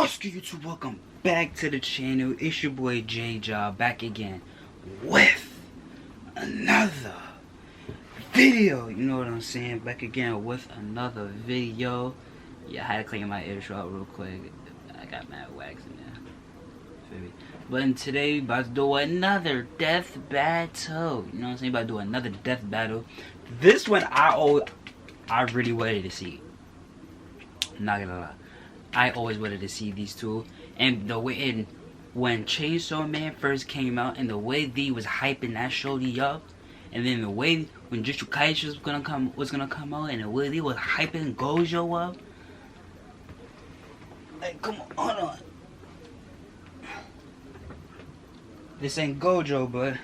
What's good, YouTube? Welcome back to the channel. It's your boy J-Job back again with another video. You know what I'm saying? Back again with another video. Yeah, I had to clean my intro out real quick. I got mad wax in there. But today, about to do another death battle. You know what I'm saying? About to do another death battle. This one I really wanted to see. Not gonna lie. I always wanted to see these two, and the way when Chainsaw Man first came out, and the way they was hyping that shorty up, and then the way when Jujutsu Kaisen was gonna come out, and the way they was hyping Gojo up. Like, come on, hold on. This ain't Gojo, but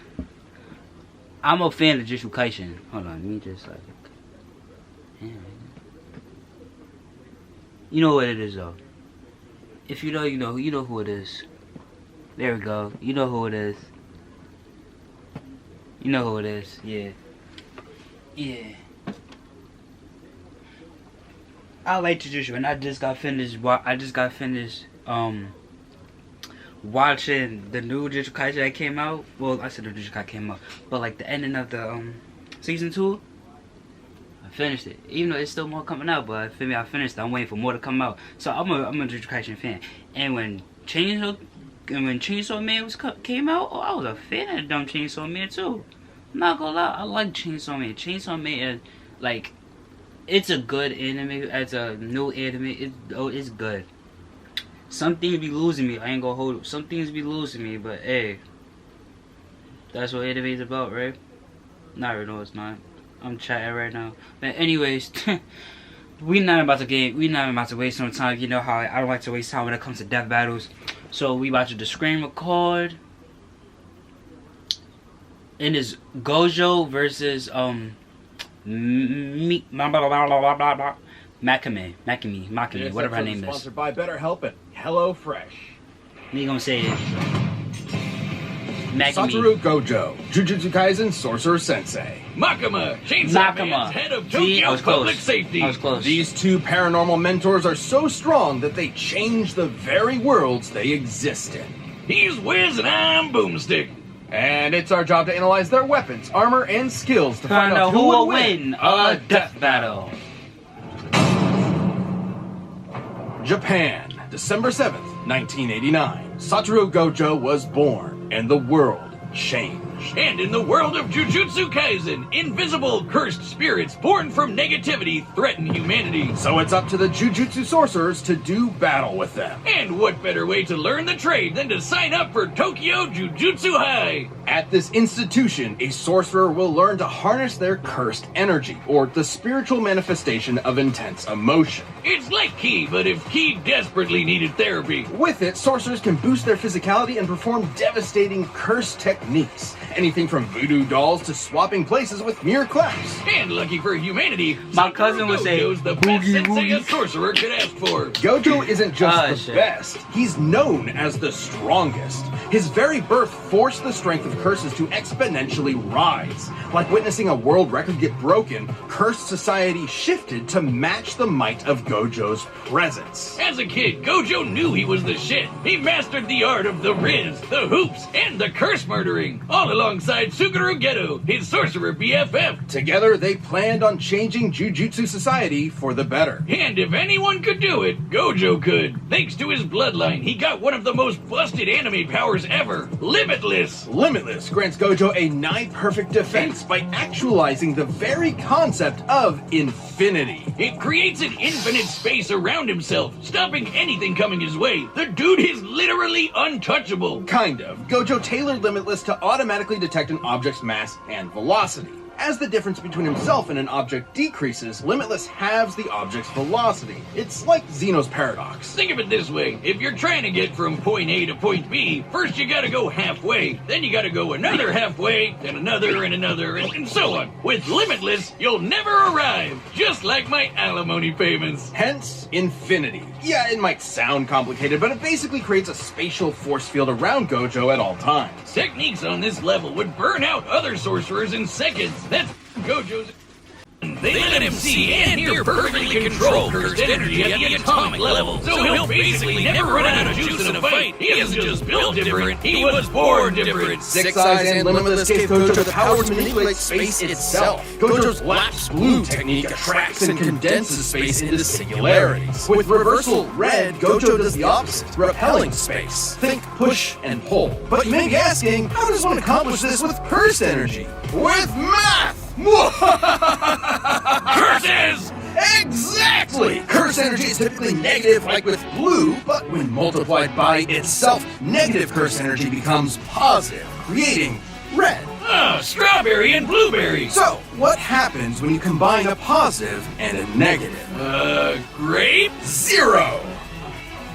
I'm a fan of Jujutsu Kaisen. Hold on, let me just like. Yeah. You know what it is though. If you know, you know who it is. There we go. You know who it is. You know who it is. Yeah. Yeah. I like Jujutsu, and I just got finished watching the new Jujutsu Kaisen that came out. Well, I said the Jujutsu Kaisen came out, but like the ending of the season 2. Finished it, even though it's still more coming out, but for me, I finished it. I'm waiting for more to come out. So I'm a Jujutsu Kaisen fan. And when Chainsaw Man came out, I was a fan of dumb Chainsaw Man too. I'm not gonna lie, I like Chainsaw Man. Chainsaw Man is like, it's a good anime. As a new anime, it's good. Some things be losing me. I ain't gonna hold it. Some things be losing me, but hey, that's what anime is about, right? Not really, no, it's not. I'm chatting right now. But anyways, we not about to waste no time. You know how I don't like to waste time when it comes to death battles. So we about to screen record. And it's Gojo versus Makima, whatever her name is. Sponsored by BetterHelp and HelloFresh. Me gonna say it. Satoru Gojo, Jujutsu Kaisen Sorcerer Sensei. Makima, Chainsaw Man's head of Tokyo Public Safety. I was close. These two paranormal mentors are so strong that they change the very worlds they exist in. He's Wiz and I'm Boomstick. And it's our job to analyze their weapons, armor, and skills to find out who will win a death battle. Japan, December 7th, 1989. Satoru Gojo was born, and the world changed. And in the world of Jujutsu Kaisen, invisible, cursed spirits born from negativity threaten humanity. So it's up to the Jujutsu sorcerers to do battle with them. And what better way to learn the trade than to sign up for Tokyo Jujutsu High? At this institution, a sorcerer will learn to harness their cursed energy, or the spiritual manifestation of intense emotion. It's like Ki, but if Ki desperately needed therapy. With it, sorcerers can boost their physicality and perform devastating curse techniques. Anything from voodoo dolls to swapping places with mere claps. And lucky for humanity, my cousin would say, Gojo's the best sensei a sorcerer could ask for. Gojo isn't just the best, he's known as the strongest. His very birth forced the strength of curses to exponentially rise. Like witnessing a world record get broken, cursed society shifted to match the might of Gojo's presence. As a kid, Gojo knew he was the shit. He mastered the art of the riz, the hoops, and the curse murdering, all alongside Suguru Geto, his sorcerer BFF. Together, they planned on changing Jujutsu society for the better. And if anyone could do it, Gojo could. Thanks to his bloodline, he got one of the most busted anime powers ever, Limitless. Limitless grants Gojo a nigh-perfect defense by actualizing the very concept of infinity. It creates an infinite space around himself, stopping anything coming his way. The dude is literally untouchable. Kind of. Gojo tailored Limitless to automatically detect an object's mass and velocity. As the difference between himself and an object decreases, Limitless halves the object's velocity. It's like Zeno's paradox. Think of it this way. If you're trying to get from point A to point B, first you gotta go halfway, then you gotta go another halfway, then another, and so on. With Limitless, you'll never arrive, just like my alimony payments. Hence, infinity. Yeah, it might sound complicated, but it basically creates a spatial force field around Gojo at all times. Techniques on this level would burn out other sorcerers in seconds. That's Gojo's they let him see and hear perfectly control cursed energy at the atomic level. So he'll basically never run out of juice in a fight. He isn't just built different, he was born different. Six Eyes and Limitless gave Gojo the power to manipulate space itself. Gojo's lapsed blue technique attracts and condenses space into singularities. With reversal red, Gojo does the opposite, repelling space. Think push and pull. But you may be asking, how does one accomplish this with cursed energy? With math! Curses! Exactly! Curse energy is typically negative like with blue, but when multiplied by itself, negative curse energy becomes positive, creating red. Strawberry and blueberry. So, what happens when you combine a positive and a negative? Grape? 0!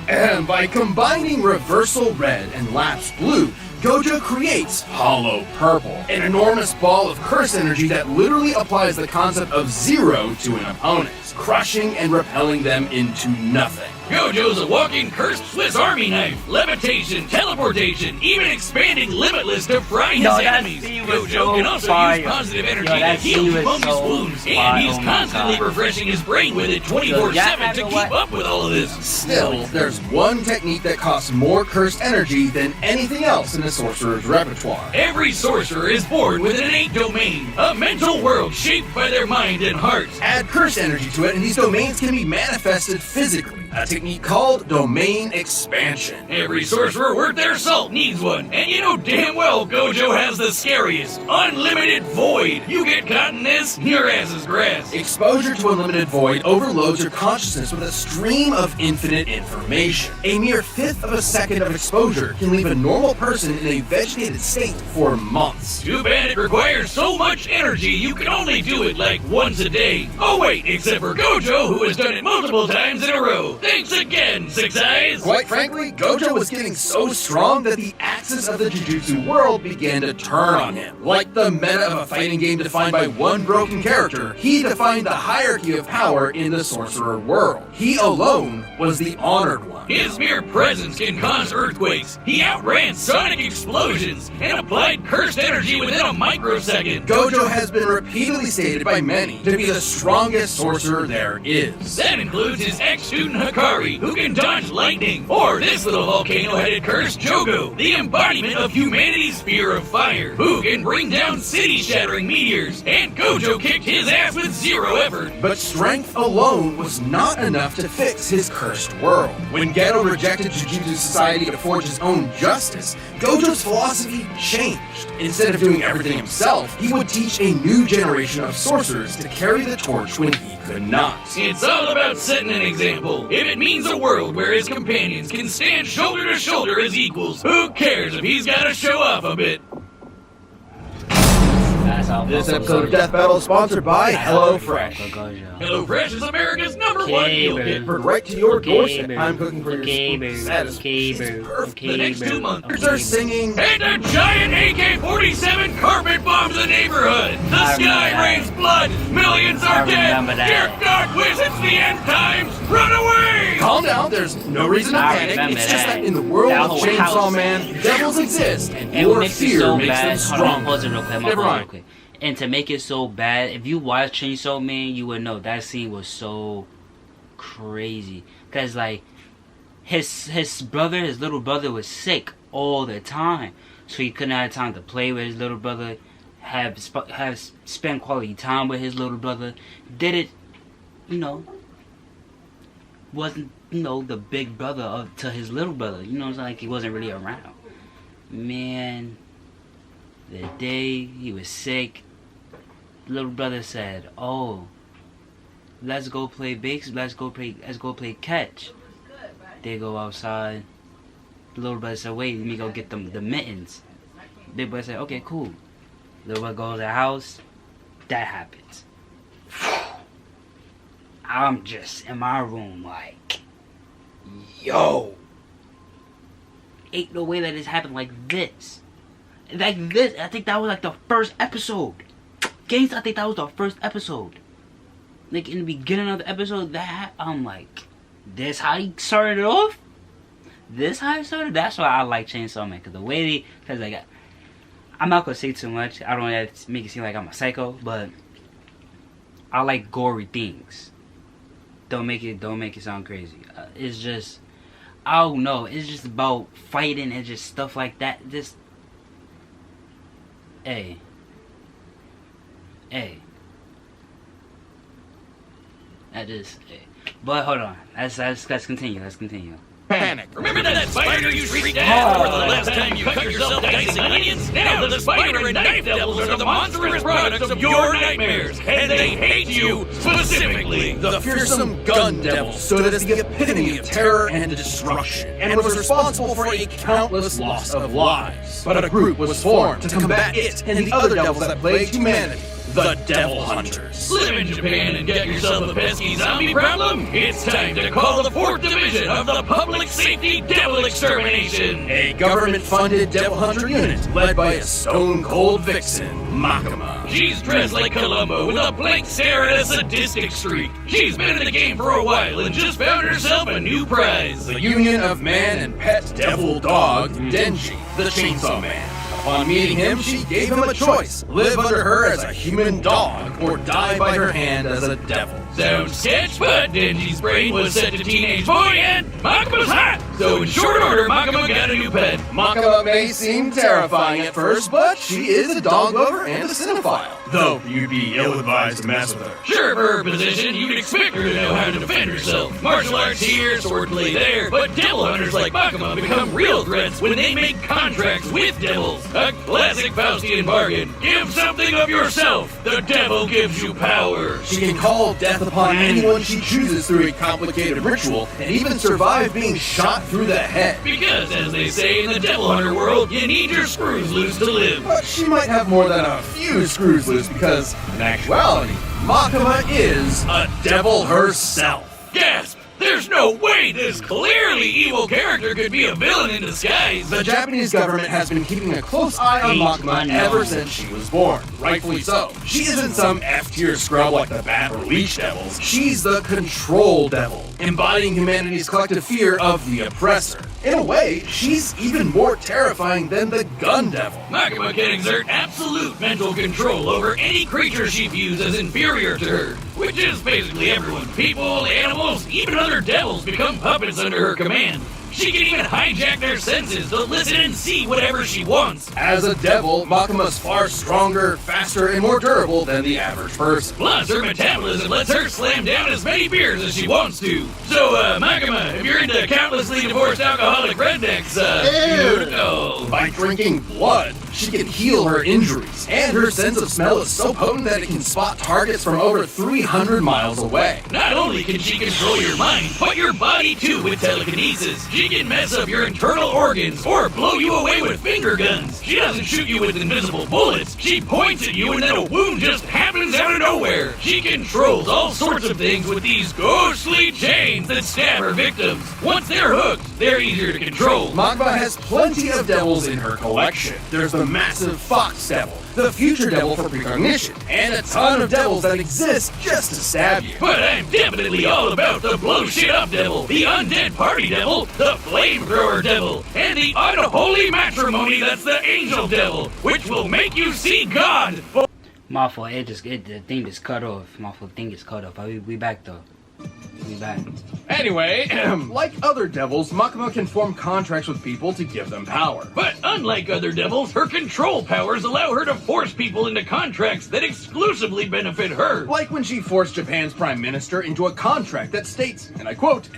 And by combining reversal red and lapsed blue, Gojo creates hollow purple, an enormous ball of curse energy that literally applies the concept of 0 to an opponent, crushing and repelling them into nothing. Gojo's a walking cursed Swiss Army knife. Levitation, teleportation, even expanding Limitless to fry his enemies. Gojo can also use positive energy to heal humongous wounds, and he's constantly refreshing his brain with it 24/7 to keep up with all of this. Still, there's one technique that costs more cursed energy than anything else in the sorcerer's repertoire. Every sorcerer is born with an innate domain, a mental world shaped by their mind and heart. Add cursed energy to it, and these domains can be manifested physically. A technique called domain expansion. Every sorcerer worth their salt needs one, and you know damn well Gojo has the scariest, unlimited void. You get caught in this, your ass is grass. Exposure to unlimited void overloads your consciousness with a stream of infinite information. A mere fifth of a second of exposure can leave a normal person in a vegetated state for months. Too bad it requires so much energy you can only do it like once a day. Oh wait, except for Gojo, who has done it multiple times in a row. Thanks again, Six Eyes! Quite frankly, Gojo was getting so strong that the axis of the Jujutsu world began to turn on him. Like the meta of a fighting game defined by one broken character, he defined the hierarchy of power in the sorcerer world. He alone was the honored one. His mere presence can cause earthquakes. He outran sonic explosions and applied cursed energy within a microsecond. Gojo has been repeatedly stated by many to be the strongest sorcerer there is. That includes his ex-student Hikari, who can dodge lightning, or this little volcano-headed curse, Jogo, the embodiment of humanity's fear of fire, who can bring down city-shattering meteors, and Gojo kicked his ass with 0 effort. But strength alone was not enough to fix his cursed world. When Geto rejected Jujutsu Society to forge his own justice, Gojo's philosophy changed. Instead of doing everything himself, he would teach a new generation of sorcerers to carry the torch when he could not. It's all about setting an example. If it means a world where his companions can stand shoulder to shoulder as equals, who cares if he's got to show off a bit? This episode of Death Battle is sponsored by HelloFresh. HelloFresh is America's #1 meal kit. Delivered right to your doorstep. I'm cooking for your smooth satisfaction. The next 2 months Birds are singing. and a giant AK-47 carpet bombs the neighborhood. The sky rains blood. Millions are dead. Dear God, wish it's the end times. Run away! Calm down, there's no reason to panic. It's just that in the world of Chainsaw Man, devils exist, and your fear makes them strong. Never mind. And to make it so bad, if you watch Chainsaw Man, you would know that scene was so crazy. Cause like his little brother was sick all the time, so he couldn't have time to play with his little brother, have spend quality time with his little brother. Did it, wasn't the big brother to his little brother. It's like he wasn't really around. Man, the day he was sick, little brother said, "Oh, let's go play let's go play catch." They go outside. The little brother said, "Wait, let me go get them the mittens." Big brother said, "Okay, cool." Little brother goes to the house. That happens. I'm just in my room like, yo, ain't no way that this happened like this. Like this, I think that was like the first episode. Games, I think that was the first episode. Like in the beginning of the episode, I'm like, this how he started it off? This how he started? That's why I like Chainsaw Man, cause the way cause like, I'm not gonna say too much. I don't want to make it seem like I'm a psycho, but I like gory things. Don't make it sound crazy. It's just, I don't know. It's just about fighting and just stuff like that. Just, hey. But hold on. Let's continue. Panic. Remember that spider you shrieked at for the last time you cut yourself dicing onions? Now the spider and knife devils are the monstrous products of your nightmares, and they hate you specifically. The fearsome gun devil stood as the epitome of terror and destruction, and was responsible for a countless loss of lives. But a group was formed to combat it and the other devils that plagued humanity. The Devil Hunters. Live in Japan and get yourself a pesky zombie problem? It's time to call the 4th Division of the Public Safety Devil Extermination! A government-funded devil hunter unit led by a stone-cold vixen, Makima. She's dressed like Columbo with a blank stare and a sadistic streak. She's been in the game for a while and just found herself a new prize. The union of man and pet devil dog, Denji, the Chainsaw Man. Upon meeting him, she gave him a choice: live under her as a human dog, or die by her hand as a devil. Sounds sketch, but Denji's brain was set to teenage boy and Makima's hot! So in short order, Makima got a new pet. Makima may seem terrifying at first, but she is a dog lover and a cinephile. Though you'd be ill-advised to mess with her. Sure, for her position, you'd expect her to know how to defend herself. Martial arts here, swordplay there, but devil hunters like Makima become real threats when they make contracts with devils. A classic Faustian bargain. Give something of yourself. The devil gives you power. She can call death upon anyone she chooses through a complicated ritual, and even survive being shot through the head. Because, as they say in the devil hunter world, you need your screws loose to live. But she might have more than a few screws loose, because, in actuality, Makima is a devil herself. Gasp! There's no way this clearly evil character could be a villain in disguise! The Japanese government has been keeping a close eye on Makima ever since she was born. Rightfully so. She isn't some F-tier scrub like the Bat or Leech devils. She's the Control Devil, embodying humanity's collective fear of the oppressor. In a way, she's even more terrifying than the Gun Devil. Makima can exert absolute mental control over any creature she views as inferior to her, which is basically everyone. People, animals, even other devils become puppets under her command. She can even hijack their senses to listen and see whatever she wants. As a devil, Makima's far stronger, faster, and more durable than the average person. Plus, her metabolism lets her slam down as many beers as she wants to. So, Makima, if you're into countlessly divorced alcoholic rednecks, you know. By drinking blood, she can heal her injuries. And her sense of smell is so potent that it can spot targets from over 300 miles away. Not only can she control your mind, but your body too with telekinesis. She can mess up your internal organs or blow you away with finger guns. She doesn't shoot you with invisible bullets. She points at you and then a wound just happens out of nowhere. She controls all sorts of things with these ghostly chains that stab her victims. Once they're hooked, they're easier to control. Makima has plenty of devils in her collection. There's the massive Fox Devil, the Future Devil for precognition, and a ton of devils that exist just to stab you. But I'm definitely all about the blow shit up devil, the undead party devil, the flamethrower devil, and the unholy matrimony that's the angel devil, which will make you see God. My fault, the thing just cut off. My fault, thing is cut off. We back though. We back. Anyway, like other devils, Makima can form contracts with people to give them power. But unlike other devils, her control powers allow her to force people into contracts that exclusively benefit her. Like when she forced Japan's prime minister into a contract that states, and I quote,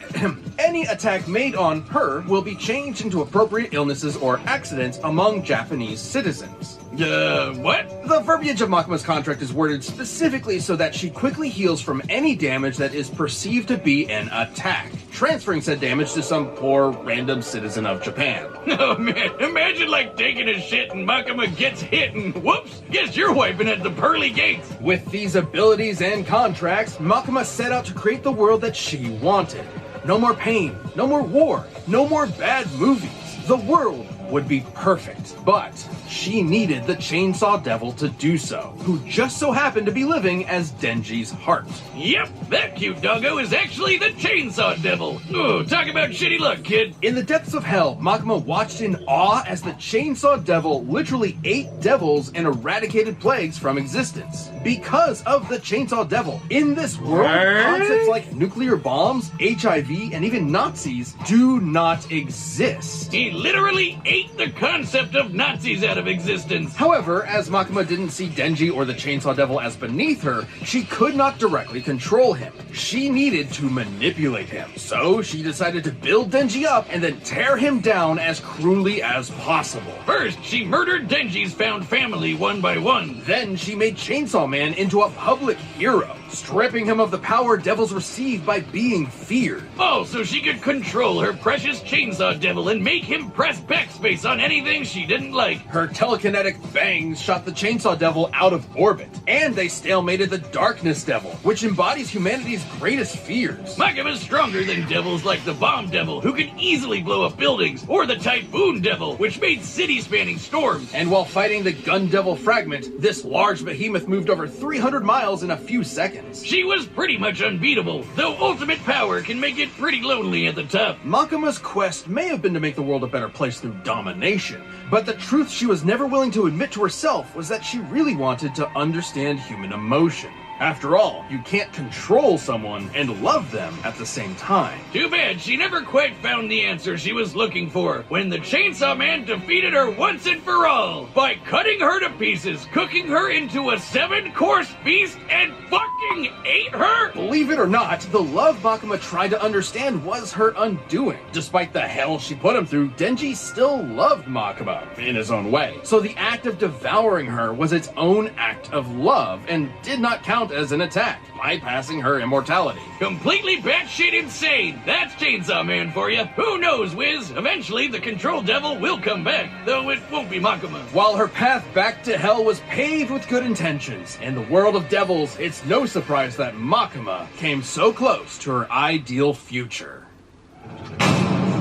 any attack made on her will be changed into appropriate illnesses or accidents among Japanese citizens. What? The verbiage of Makima's contract is worded specifically so that she quickly heals from any damage that is perceived to be an attack, transferring said damage to some poor random citizen of Japan. Oh man, imagine like taking a shit and Makima gets hit and whoops, guess you're wiping at the pearly gates. With these abilities and contracts, Makima set out to create the world that she wanted. No more pain, no more war, no more bad movies. The world would be perfect, but she needed the Chainsaw Devil to do so, who just so happened to be living as Denji's heart. Yep, that cute doggo is actually the Chainsaw Devil. Oh, talk about shitty luck, kid. In the depths of hell, Makima watched in awe as the Chainsaw Devil literally ate devils and eradicated plagues from existence. Because of the Chainsaw Devil, in this world, concepts like nuclear bombs, HIV, and even Nazis do not exist. He literally ate the concept of Nazis out of existence. However, as Makima didn't see Denji or the Chainsaw Devil as beneath her, she could not directly control him. She needed to manipulate him. So she decided to build Denji up and then tear him down as cruelly as possible. First, she murdered Denji's found family one by one. Then she made Chainsaw Man into a public hero, stripping him of the power devils receive by being feared. Oh, so she could control her precious Chainsaw Devil and make him press backspace on anything she didn't like. Her telekinetic bangs shot the Chainsaw Devil out of orbit, and they stalemated the Darkness Devil, which embodies humanity's greatest fears. Makima's stronger than devils like the Bomb Devil, who can easily blow up buildings, or the Typhoon Devil, which made city-spanning storms. And while fighting the Gun Devil Fragment, this large behemoth moved over 300 miles in a few seconds. She was pretty much unbeatable, though ultimate power can make it pretty lonely at the top. Makima's quest may have been to make the world a better place through domination, but the truth she was never willing to admit to herself was that she really wanted to understand human emotion. After all, you can't control someone and love them at the same time. Too bad she never quite found the answer she was looking for when the Chainsaw Man defeated her once and for all by cutting her to pieces, cooking her into a 7-course feast, and fucking ate her? Believe it or not, the love Makima tried to understand was her undoing. Despite the hell she put him through, Denji still loved Makima in his own way. So the act of devouring her was its own act of love and did not count as an attack, bypassing her immortality. Completely batshit insane. That's Chainsaw Man for you. Who knows, Wiz? Eventually, the Control Devil will come back, though it won't be Makima. While her path back to hell was paved with good intentions, in the world of devils, it's no surprise that Makima came so close to her ideal future.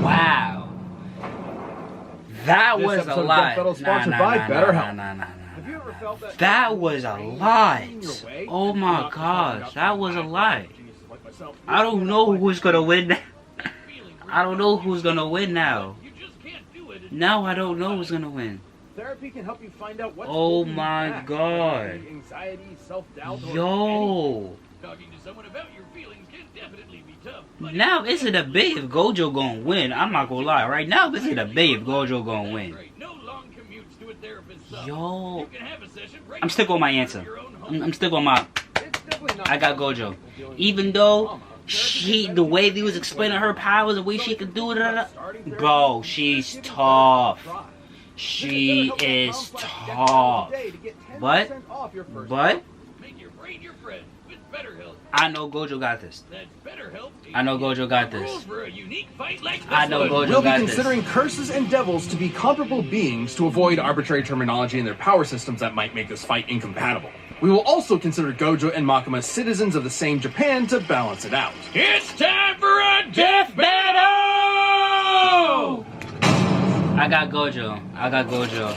Wow. That This was a episode of lot. Death Battle sponsored by BetterHelp. Have you ever felt That was a lot. Oh my gosh, that was a lot. I don't know who's gonna win now. I don't know who's gonna win now. Now I don't know who's gonna win. Therapy can help you find out what's Oh my god. Anxiety, self-doubt, Yo. Talking to someone about your feelings can definitely be tough. Now it's a debate if Gojo gonna win. I'm not gonna lie. Right now it's a debate if Gojo gonna win. Yo. I'm still on my answer. I'm still on my... I got Gojo. Even though the way he was explaining her powers, the way she could do it, bro, she's tough. She is tough. But I know Gojo got this. I know Gojo got this. I know Gojo got this. We'll be considering curses and devils to be comparable beings to avoid arbitrary terminology in their power systems that might make this fight incompatible. We will also consider Gojo and Makima citizens of the same Japan to balance it out. It's time for a death battle! I got Gojo. I got Gojo.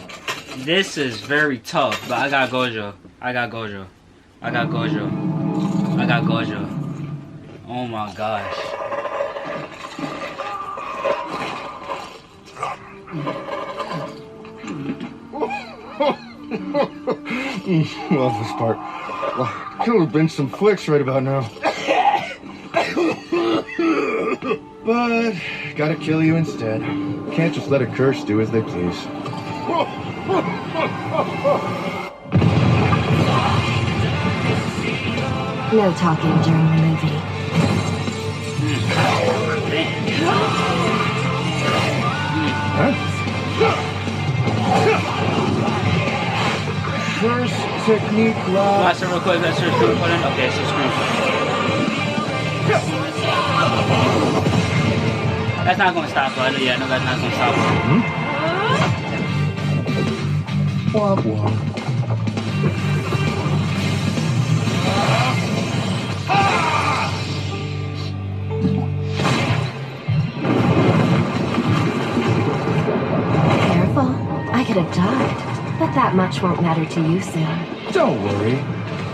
This is very tough, but I got Gojo. I got Gojo. I got Gojo. I got Gojo. Oh my gosh. Love this part. Could have been some flicks right about now. But gotta kill you instead. Can't just let a curse do as they please. No talking during the movie. First technique Last real quick, let's just do it. Okay, so screen. That's not gonna stop, but yeah, no, that's not gonna stop. Womp womp. could have died, but that much won't matter to you soon. Don't worry.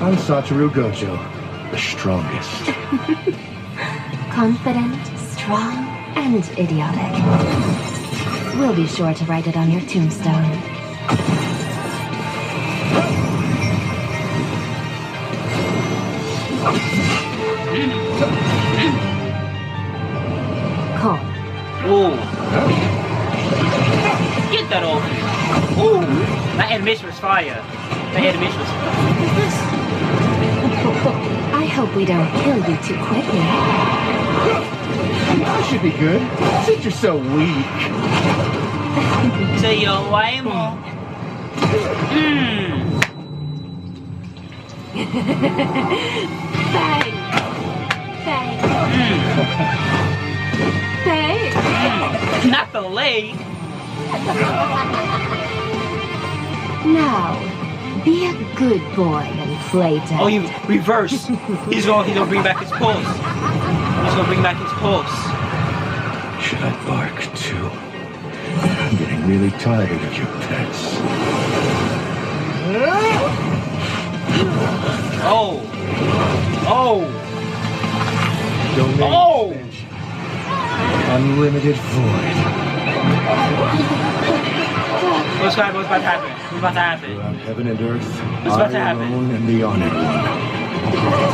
I'm Satoru Gojo, the strongest. Confident, strong, and idiotic. We'll be sure to write it on your tombstone. Calm. Ooh. Get that off. Ooh. That animation was fire. That animation was fire. What is this? I hope we don't kill you too quickly. That should be good, since you're so weak. Say yo, why am I? Bang! Bang! Bang! Not the leg. Now, be a good boy and play dead. Oh, you reverse. He's gonna bring back his pulse. He's gonna bring back his pulse. Should I bark too? I'm getting really tired of your pets. Oh. Oh. Domain Oh. expansion. Unlimited void. What's about to happen? What's about to happen? Throughout heaven and earth, What's about to I happen? alone am the honored one.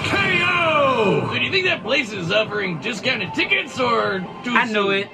KO! So do you think that place is offering discounted tickets or too I knew soon? it.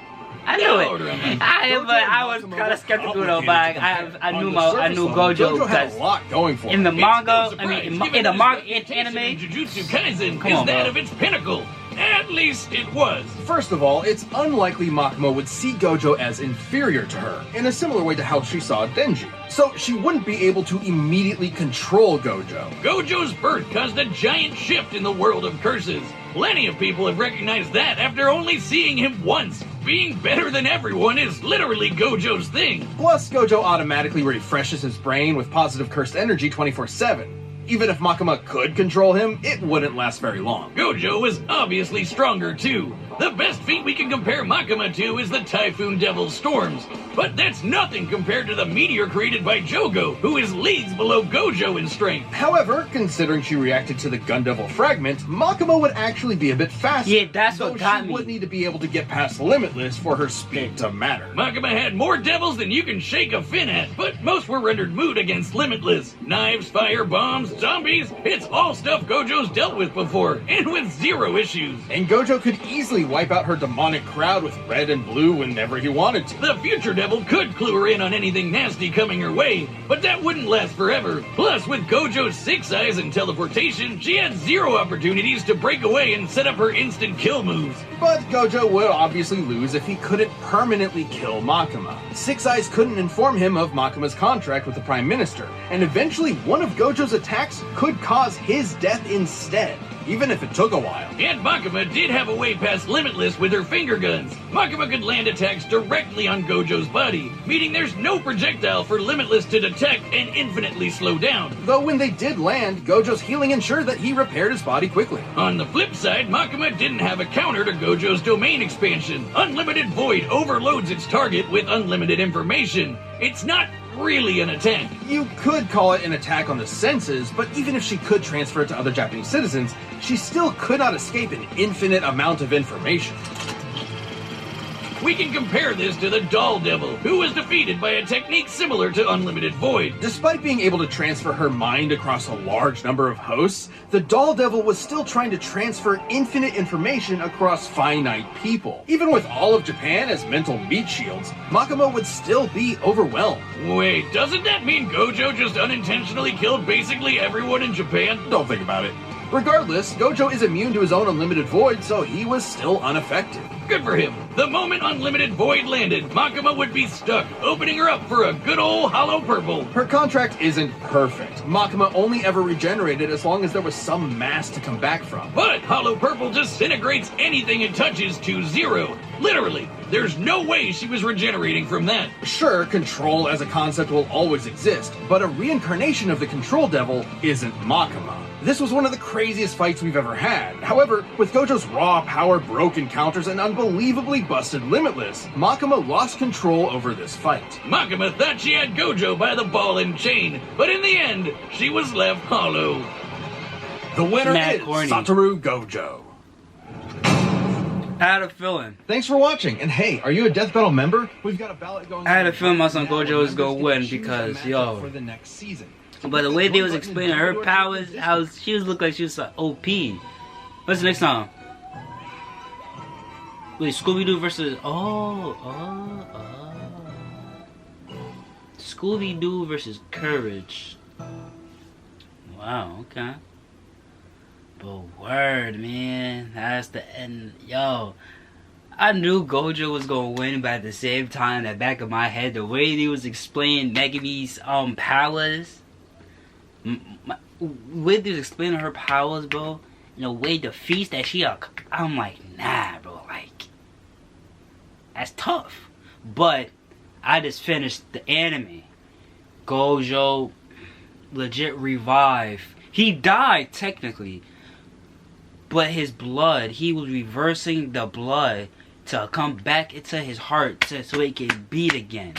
I knew Yeah, it. I was kind of skeptical though, but I knew Gojo Gojo had because a lot going for in him. the It's manga, no I surprise, mean, given in the his manga, reputation anime. in Jujutsu Kaisen Come is on, that bro. of its pinnacle. At least it was. First of all, it's unlikely Makima would see Gojo as inferior to her, in a similar way to how she saw Denji. So she wouldn't be able to immediately control Gojo. Gojo's birth caused a giant shift in the world of curses. Plenty of people have recognized that after only seeing him once. Being better than everyone is literally Gojo's thing. Plus, Gojo automatically refreshes his brain with positive cursed energy 24/7. Even if Makima could control him, it wouldn't last very long. Gojo is obviously stronger too. The best feat we can compare Makima to is the Typhoon Devil's Storms. But that's nothing compared to the meteor created by Jogo, who is leagues below Gojo in strength. However, considering she reacted to the Gun Devil fragment, Makima would actually be a bit faster. Yeah, that's though what got she me. would need to be able to get past Limitless for her speed to matter. Makima had more devils than you can shake a fin at, but most were rendered moot against Limitless. Knives, fire, bombs, zombies, it's all stuff Gojo's dealt with before, and with zero issues. And Gojo could easily wipe out her demonic crowd with red and blue whenever he wanted to. The future devil could clue her in on anything nasty coming her way, but that wouldn't last forever. Plus, with Gojo's 6 eyes and teleportation, she had zero opportunities to break away and set up her instant kill moves. But Gojo would obviously lose if he couldn't permanently kill Makima. Six Eyes couldn't inform him of Makima's contract with the Prime Minister, and eventually one of Gojo's attacks could cause his death instead, even if it took a while. And Makima did have a way past Limitless with her finger guns. Makima could land attacks directly on Gojo's body, meaning there's no projectile for Limitless to detect and infinitely slow down. Though when they did land, Gojo's healing ensured that he repaired his body quickly. On the flip side, Makima didn't have a counter to Gojo's domain expansion. Unlimited Void overloads its target with unlimited information. It's not really an attack. You could call it an attack on the senses, but even if she could transfer it to other Japanese citizens, she still could not escape an infinite amount of information. We can compare this to the Doll Devil, who was defeated by a technique similar to Unlimited Void. Despite being able to transfer her mind across a large number of hosts, the Doll Devil was still trying to transfer infinite information across finite people. Even with all of Japan as mental meat shields, Makima would still be overwhelmed. Wait, doesn't that mean Gojo just unintentionally killed basically everyone in Japan? Don't think about it. Regardless, Gojo is immune to his own unlimited void, so he was still unaffected. Good for him. The moment Unlimited Void landed, Makima would be stuck, opening her up for a good old hollow purple. Her contract isn't perfect. Makima only ever regenerated as long as there was some mass to come back from. But hollow purple disintegrates anything it touches to zero. Literally, there's no way she was regenerating from that. Sure, control as a concept will always exist, but a reincarnation of the control devil isn't Makima. This was one of the craziest fights we've ever had. However, with Gojo's raw power, broken counters, and unbelievably busted Limitless, Makima lost control over this fight. Makima thought she had Gojo by the ball and chain, but in the end, she was left hollow. The winner Mad is corny. Satoru Gojo. I had a feeling. Thanks for watching. And hey, are you a Death Battle member? We've got a ballot going I had on a feeling my son now, Gojo was and gonna members win can choose a because, matchup yo. for the next season. But the way they was explaining her powers, how she was looking like she was like OP. What's the next song? Wait, Scooby-Doo versus... Scooby-Doo versus Courage. Wow, okay. But word, man. That's the end. Yo. I knew Gojo was gonna win, but at the same time, in the back of my head, the way he was explaining Megami's powers... With this explaining her powers, bro, and the way the feast that she I'm like, nah, bro, like, that's tough. But I just finished the anime. Gojo legit revived. He died technically, but his blood, he was reversing the blood to come back into his heart so he can beat again.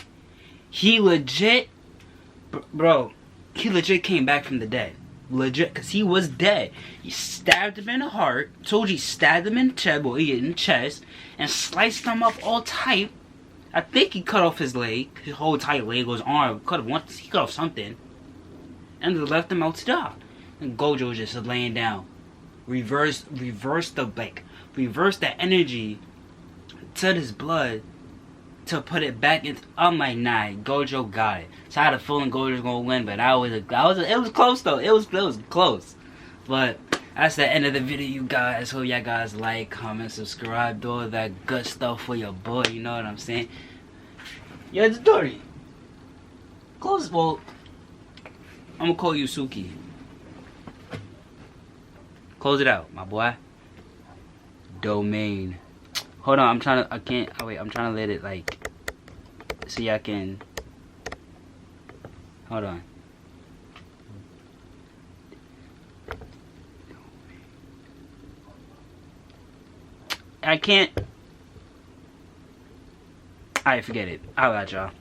He legit, bro. He legit came back from the dead. Legit, because he was dead. He stabbed him in the heart. Told you he stabbed him in the chest, in the chest, and sliced him up all tight. I think he cut off his leg. His whole tight leg or his arm. He cut off something. And they left him out to die. And Gojo was just laying down. Reverse the energy to his blood to put it back into. I'm like, nah, Gojo got it. So I had a feeling Gojo was gonna win, but it was close though. It was close. But that's the end of the video, you guys. Hope y'all guys like, comment, subscribe, do all that good stuff for your boy. You know what I'm saying? Yo, it's Dory. Close. Well, I'm gonna call you Suki. Close it out, my boy. Domain. Hold on, I'm trying to let it like, so y'all can, hold on. I can't, alright, forget it. I'll let y'all.